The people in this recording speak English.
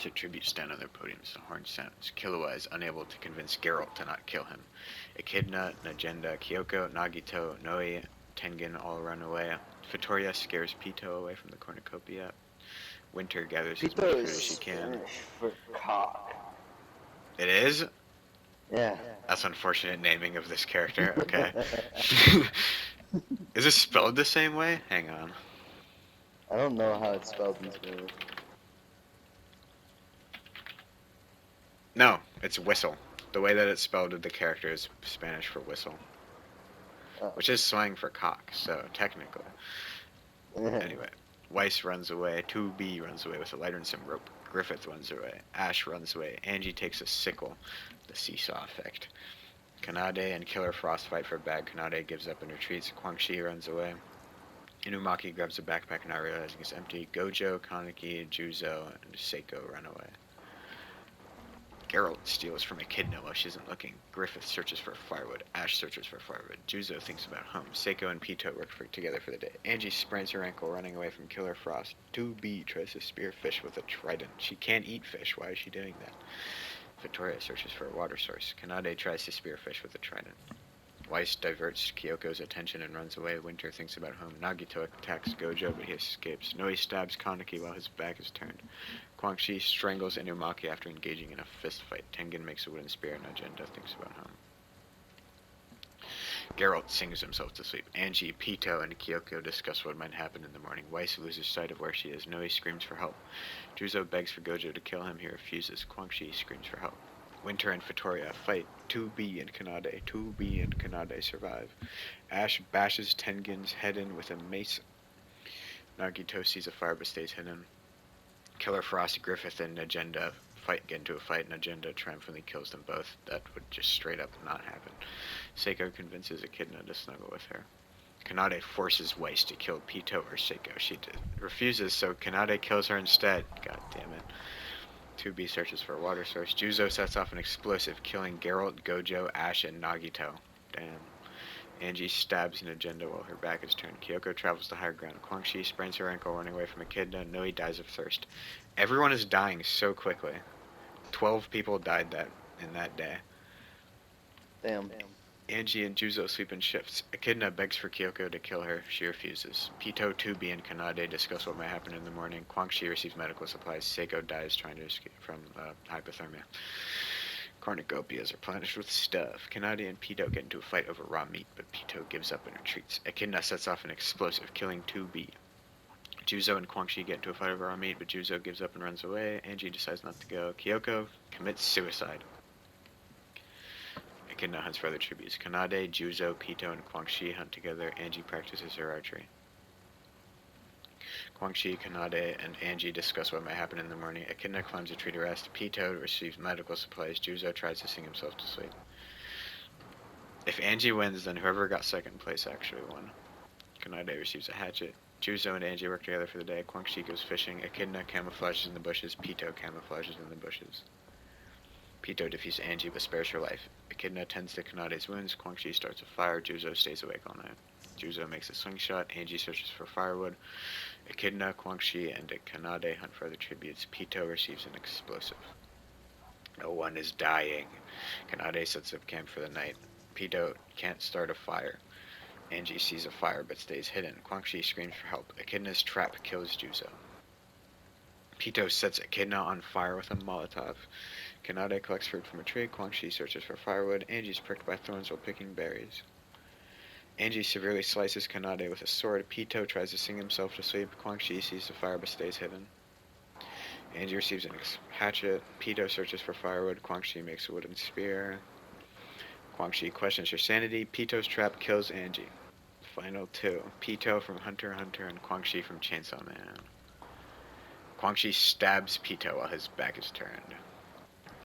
So tributes stand on their podiums. The horn sounds. Killua is unable to convince Geralt to not kill him. Echidna, Najenda, Kyoko, Nagito, Noi, Tengen all run away. Vittoria scares Pito away from the cornucopia. Winter gathers as much Pito food is as she can. Spanish for cock. It is? Yeah. That's unfortunate naming of this character. Okay. Is it spelled the same way? Hang on. I don't know how it's spelled in Spanish. No, it's whistle. The way that it's spelled with the character is Spanish for whistle. Oh. Which is slang for cock, so technically. Anyway, Weiss runs away. 2B runs away with a lighter and some rope. Griffith runs away. Ash runs away. Angie takes a sickle. The seesaw effect. Kanade and Killer Frost fight for a bag. Kanade gives up and retreats. Quan Chi runs away. Inumaki grabs a backpack not realizing it's empty. Gojo, Kaneki, Juzo, and Seiko run away. Geralt steals from Echidna while she isn't looking. Griffith searches for firewood. Ash searches for firewood. Juzo thinks about home. Seiko and Pito work together for the day. Angie sprains her ankle running away from Killer Frost. 2B tries to spear fish with a trident. She can't eat fish. Why is she doing that? Vittoria searches for a water source. Kanade tries to spear fish with a trident. Weiss diverts Kyoko's attention and runs away. Winter thinks about home. Nagito attacks Gojo, but he escapes. Noi stabs Kaneki while his back is turned. Quan Chi strangles Inumaki after engaging in a fist fight. Tengen makes a wooden spear and Agenda thinks about home. Geralt sings himself to sleep. Angie, Pito, and Kyoko discuss what might happen in the morning. Weiss loses sight of where she is. Noi screams for help. Juzo begs for Gojo to kill him. He refuses. Quan Chi screams for help. Winter and Vittoria fight. 2B and Kanade. 2B and Kanade survive. Ash bashes Tengen's head in with a mace. Nagito sees a fire but stays hidden. Killer Frost, Griffith, and Agenda get into a fight, and Agenda triumphantly kills them both. That would just straight up not happen. Seiko convinces Echidna to snuggle with her. Kanade forces Weiss to kill Pito or Seiko. She refuses, so Kanade kills her instead. God damn it. 2B searches for a water source. Juzo sets off an explosive, killing Geralt, Gojo, Ash, and Nagito. Damn. Angie stabs an Agenda while her back is turned. Kyoko travels to higher ground. Quan Chi sprains her ankle running away from Echidna. Noi dies of thirst. Everyone is dying so quickly. 12 people died in that day. Damn. Angie and Juzo sleep in shifts. Echidna begs for Kyoko to kill her. She refuses. Pito, 2B, and Kanade discuss what may happen in the morning. Quan Chi receives medical supplies. Seiko dies trying to escape from hypothermia. Cornucopias are replenished with stuff. Kanade and Pito get into a fight over raw meat, but Pito gives up and retreats. Echidna sets off an explosive, killing 2B. Juzo and Quan Chi get into a fight over raw meat, but Juzo gives up and runs away. Angie decides not to go. Kyoko commits suicide. Echidna hunts for other tributes. Kanade, Juzo, Pito, and Quan Chi hunt together. Angie practices her archery. Quan Chi, Kanade, and Angie discuss what might happen in the morning. Echidna climbs a tree to rest. Pito receives medical supplies. Juzo tries to sing himself to sleep. If Angie wins, then whoever got second place actually won. Kanade receives a hatchet. Juzo and Angie work together for the day. Quan Chi goes fishing. Echidna camouflages in the bushes. Pito camouflages in the bushes. Pito defeats Angie but spares her life. Echidna tends to Kanade's wounds. Quan Chi starts a fire. Juzo stays awake all night. Juzo makes a slingshot. Angie searches for firewood. Echidna, Quan Chi, and Kanade hunt for other tributes. Pito receives an explosive. No one is dying. Kanade sets up camp for the night. Pito can't start a fire. Angie sees a fire but stays hidden. Quan Chi screams for help. Echidna's trap kills Juzo. Pito sets Echidna on fire with a Molotov. Kanade collects fruit from a tree. Quan Chi searches for firewood. Angie's pricked by thorns while picking berries. Angie severely slices Kanade with a sword. Pito tries to sing himself to sleep. Quan Chi sees the fire but stays hidden. Angie receives a hatchet. Pito searches for firewood. Quan Chi makes a wooden spear. Quan Chi questions her sanity. Pito's trap kills Angie. Final two. Pito from Hunter x Hunter and Quan Chi from Chainsaw Man. Quan Chi stabs Pito while his back is turned.